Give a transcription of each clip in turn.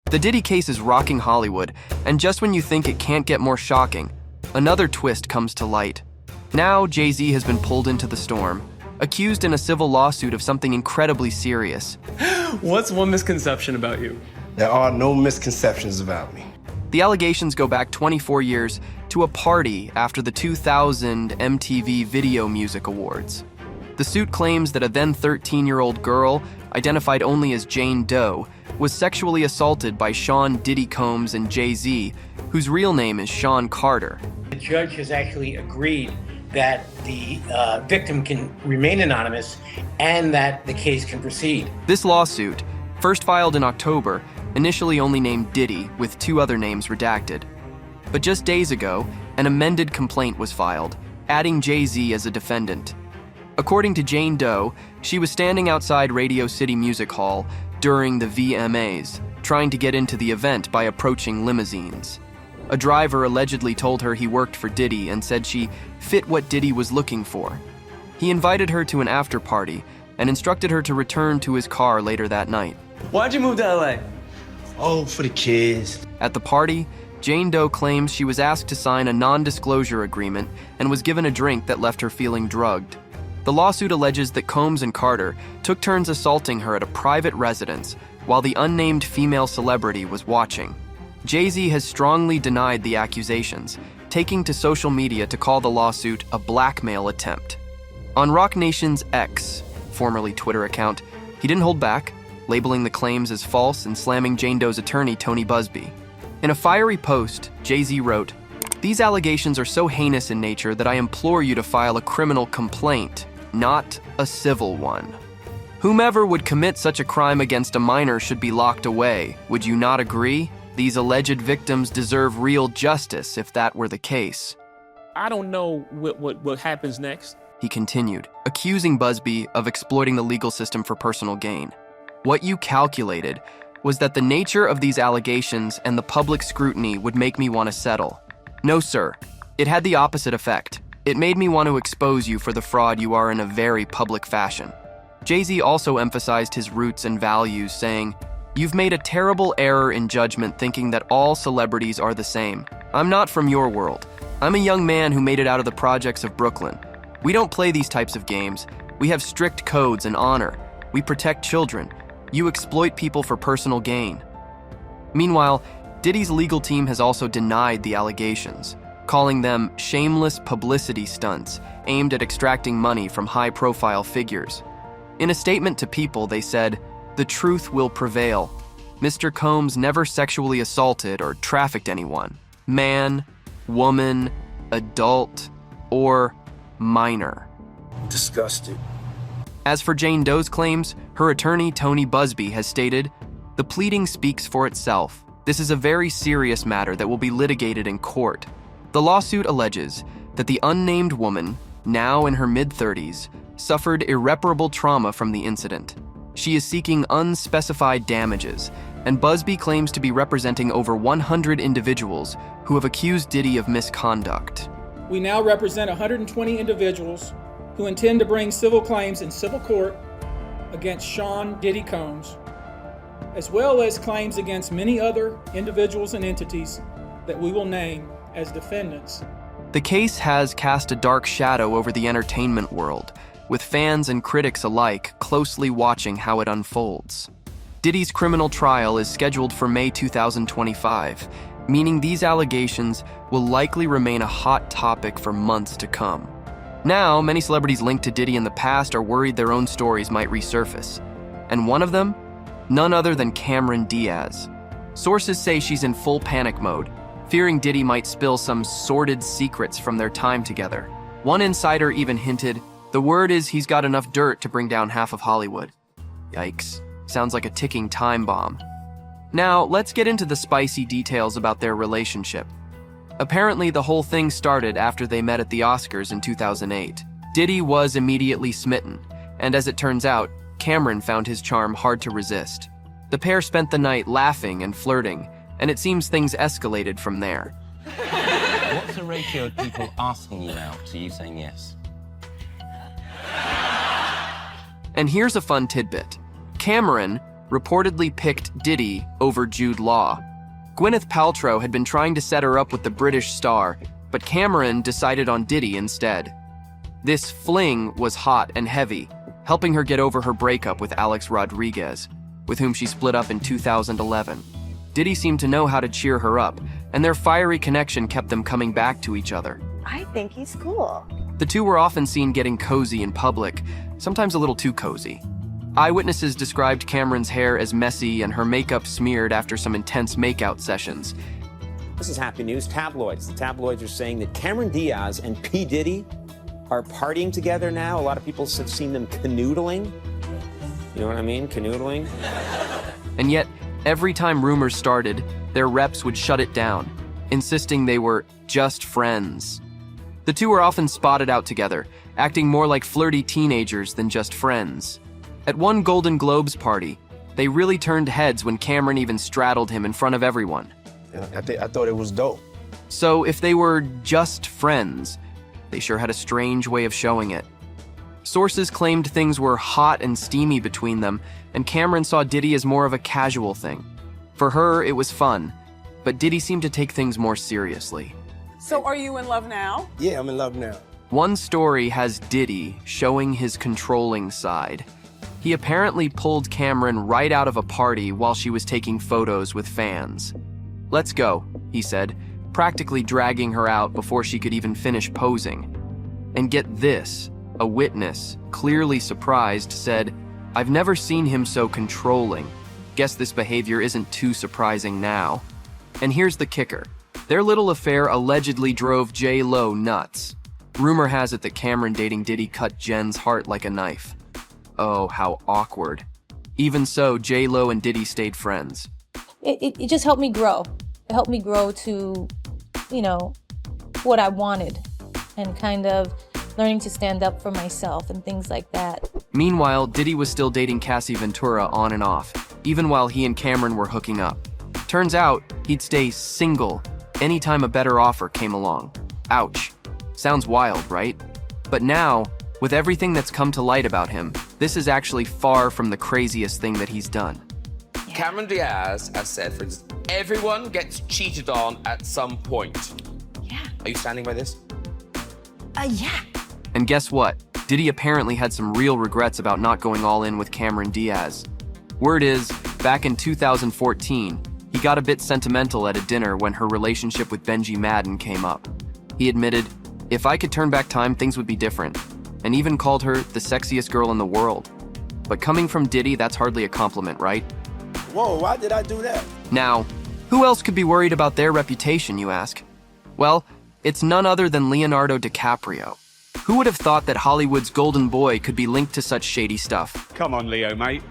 The Diddy case is rocking Hollywood, and just when you think it can't get more shocking, another twist comes to light. Now, Jay-Z has been pulled into the storm, accused in a civil lawsuit of something incredibly serious. What's one misconception about you? There are no misconceptions about me. The allegations go back 24 years to a party after the 2000 MTV Video Music Awards. The suit claims that a then 13-year-old girl, identified only as Jane Doe, was sexually assaulted by Sean Diddy Combs and Jay-Z, whose real name is Sean Carter. The judge has actually agreed that the victim can remain anonymous and that the case can proceed. This lawsuit, first filed in October, initially only named Diddy, with 2 other names redacted. But just days ago, an amended complaint was filed, adding Jay-Z as a defendant. According to Jane Doe, she was standing outside Radio City Music Hall during the VMAs, trying to get into the event by approaching limousines. A driver allegedly told her he worked for Diddy and said she fit what Diddy was looking for. He invited her to an after-party and instructed her to return to his car later that night. Why'd you move to LA? Oh, for the kids. At the party, Jane Doe claims she was asked to sign a non-disclosure agreement and was given a drink that left her feeling drugged. The lawsuit alleges that Combs and Carter took turns assaulting her at a private residence while the unnamed female celebrity was watching. Jay-Z has strongly denied the accusations, taking to social media to call the lawsuit a blackmail attempt. On Roc Nation's X, formerly Twitter account, he didn't hold back, labeling the claims as false and slamming Jane Doe's attorney, Tony Busby. In a fiery post, Jay-Z wrote, "These allegations are so heinous in nature that I implore you to file a criminal complaint, not a civil one. Whomever would commit such a crime against a minor should be locked away. Would you not agree? These alleged victims deserve real justice if that were the case." I don't know what happens next. He continued, accusing Busby of exploiting the legal system for personal gain. "What you calculated was that the nature of these allegations and the public scrutiny would make me want to settle. No, sir. It had the opposite effect. It made me want to expose you for the fraud you are in a very public fashion." Jay-Z also emphasized his roots and values, saying, "You've made a terrible error in judgment thinking that all celebrities are the same. I'm not from your world. I'm a young man who made it out of the projects of Brooklyn. We don't play these types of games. We have strict codes and honor. We protect children. You exploit people for personal gain." Meanwhile, Diddy's legal team has also denied the allegations, calling them shameless publicity stunts aimed at extracting money from high-profile figures. In a statement to People, they said, "The truth will prevail. Mr. Combs never sexually assaulted or trafficked anyone, man, woman, adult, or minor." Disgusted. As for Jane Doe's claims, her attorney, Tony Busby, has stated, "The pleading speaks for itself. This is a very serious matter that will be litigated in court." The lawsuit alleges that the unnamed woman, now in her mid-30s, suffered irreparable trauma from the incident. She is seeking unspecified damages, and Busby claims to be representing over 100 individuals who have accused Diddy of misconduct. We now represent 120 individuals who intend to bring civil claims in civil court against Sean Diddy Combs, as well as claims against many other individuals and entities that we will name as defendants. The case has cast a dark shadow over the entertainment world, with fans and critics alike closely watching how it unfolds. Diddy's criminal trial is scheduled for May 2025, meaning these allegations will likely remain a hot topic for months to come. Now, many celebrities linked to Diddy in the past are worried their own stories might resurface. And one of them? None other than Cameron Diaz. Sources say she's in full panic mode, fearing Diddy might spill some sordid secrets from their time together. One insider even hinted, "The word is he's got enough dirt to bring down half of Hollywood." Yikes. Sounds like a ticking time bomb. Now, let's get into the spicy details about their relationship. Apparently, the whole thing started after they met at the Oscars in 2008. Diddy was immediately smitten, and as it turns out, Cameron found his charm hard to resist. The pair spent the night laughing and flirting, and it seems things escalated from there. What's the ratio of people asking you out to you saying yes? And here's a fun tidbit. Cameron, reportedly picked Diddy over Jude Law. Gwyneth Paltrow had been trying to set her up with the British star, but Cameron decided on Diddy instead. This fling was hot and heavy, helping her get over her breakup with Alex Rodriguez, with whom she split up in 2011. Diddy seemed to know how to cheer her up, and their fiery connection kept them coming back to each other. I think he's cool. The two were often seen getting cozy in public, sometimes a little too cozy. Eyewitnesses described Cameron's hair as messy and her makeup smeared after some intense makeout sessions. This is happy news. Tabloids. The tabloids are saying that Cameron Diaz and P. Diddy are partying together now. A lot of people have seen them canoodling. You know what I mean? Canoodling. And yet, every time rumors started, their reps would shut it down, insisting they were just friends. The two were often spotted out together, acting more like flirty teenagers than just friends. At one Golden Globes party, they really turned heads when Cameron even straddled him in front of everyone. I thought it was dope. So if they were just friends, they sure had a strange way of showing it. Sources claimed things were hot and steamy between them, and Cameron saw Diddy as more of a casual thing. For her, it was fun, but Diddy seemed to take things more seriously. So are you in love now? Yeah, I'm in love now. One story has Diddy showing his controlling side. He apparently pulled Cameron right out of a party while she was taking photos with fans. "Let's go," he said, practically dragging her out before she could even finish posing. And get this, a witness, clearly surprised, said, "I've never seen him so controlling. Guess this behavior isn't too surprising now." And here's the kicker. Their little affair allegedly drove J-Lo nuts. Rumor has it that Cameron dating Diddy cut Jen's heart like a knife. Oh, how awkward. Even so, J-Lo and Diddy stayed friends. It just helped me grow. It helped me grow to, what I wanted, and kind of learning to stand up for myself and things like that. Meanwhile, Diddy was still dating Cassie Ventura on and off, even while he and Cameron were hooking up. Turns out, he'd stay single anytime a better offer came along. Ouch. Sounds wild, right? But now, with everything that's come to light about him, this is actually far from the craziest thing that he's done. Cameron Diaz has said, for instance, everyone gets cheated on at some point. Yeah. Are you standing by this? Yeah. And guess what? Diddy apparently had some real regrets about not going all in with Cameron Diaz. Word is, back in 2014, he got a bit sentimental at a dinner when her relationship with Benji Madden came up. He admitted, "If I could turn back time, things would be different," and even called her the sexiest girl in the world. But coming from Diddy, that's hardly a compliment, right? Whoa, why did I do that? Now, who else could be worried about their reputation, you ask? Well, it's none other than Leonardo DiCaprio. Who would have thought that Hollywood's golden boy could be linked to such shady stuff? Come on, Leo, mate,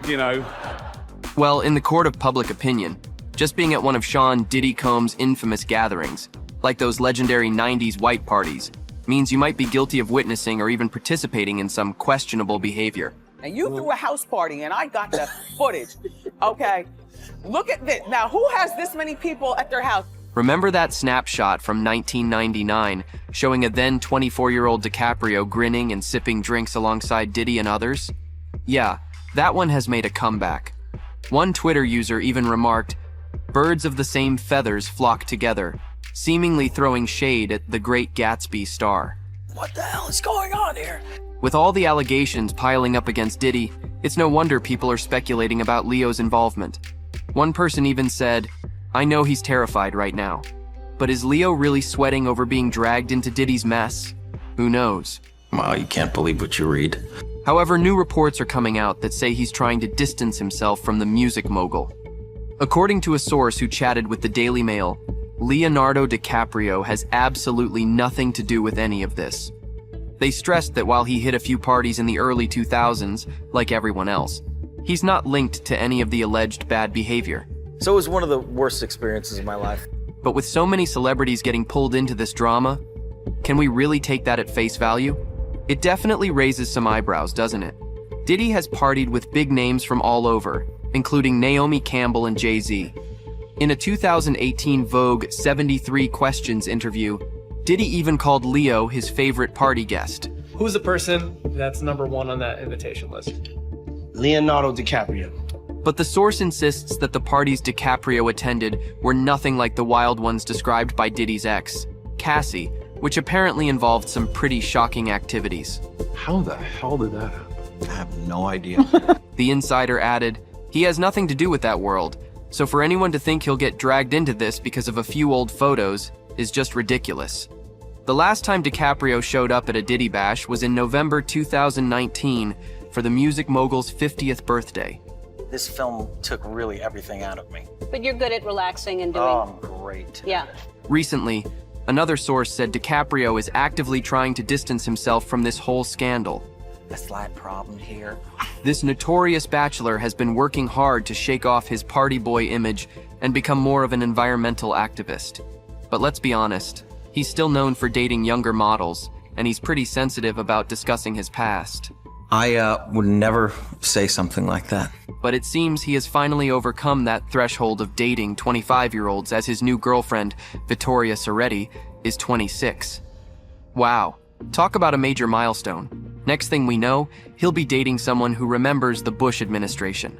Well, in the court of public opinion, just being at one of Sean Diddy Combs' infamous gatherings, like those legendary 90s white parties, means you might be guilty of witnessing or even participating in some questionable behavior. And you threw a house party and I got the footage. Okay. Look at this. Now, who has this many people at their house? Remember that snapshot from 1999 showing a then 24-year-old DiCaprio grinning and sipping drinks alongside Diddy and others? Yeah, that one has made a comeback. One Twitter user even remarked, "Birds of the same feathers flock together," seemingly throwing shade at the Great Gatsby star. What the hell is going on here? With all the allegations piling up against Diddy, it's no wonder people are speculating about Leo's involvement. One person even said, "I know he's terrified right now, but is Leo really sweating over being dragged into Diddy's mess? Who knows?" Wow, you can't believe what you read. However, new reports are coming out that say he's trying to distance himself from the music mogul. According to a source who chatted with the Daily Mail, Leonardo DiCaprio has absolutely nothing to do with any of this. They stressed that while he hit a few parties in the early 2000s, like everyone else, he's not linked to any of the alleged bad behavior. So it was one of the worst experiences of my life. But with so many celebrities getting pulled into this drama, can we really take that at face value? It definitely raises some eyebrows, doesn't it? Diddy has partied with big names from all over, including Naomi Campbell and Jay-Z. In a 2018 Vogue 73 Questions interview, Diddy even called Leo his favorite party guest. Who's the person that's number one on that invitation list? Leonardo DiCaprio. But the source insists that the parties DiCaprio attended were nothing like the wild ones described by Diddy's ex, Cassie, which apparently involved some pretty shocking activities. How the hell did that happen? I have no idea. The insider added, "He has nothing to do with that world, so for anyone to think he'll get dragged into this because of a few old photos is just ridiculous." The last time DiCaprio showed up at a Diddy bash was in November 2019 for the music mogul's 50th birthday. This film took really everything out of me. But you're good at relaxing and doing... Oh, I'm great. Yeah. Recently, another source said DiCaprio is actively trying to distance himself from this whole scandal. A slight problem here. This notorious bachelor has been working hard to shake off his party boy image and become more of an environmental activist. But let's be honest, he's still known for dating younger models, and he's pretty sensitive about discussing his past. I would never say something like that. But it seems he has finally overcome that threshold of dating 25-year-olds as his new girlfriend, Vittoria Soretti, is 26. Wow, talk about a major milestone. Next thing we know, he'll be dating someone who remembers the Bush administration.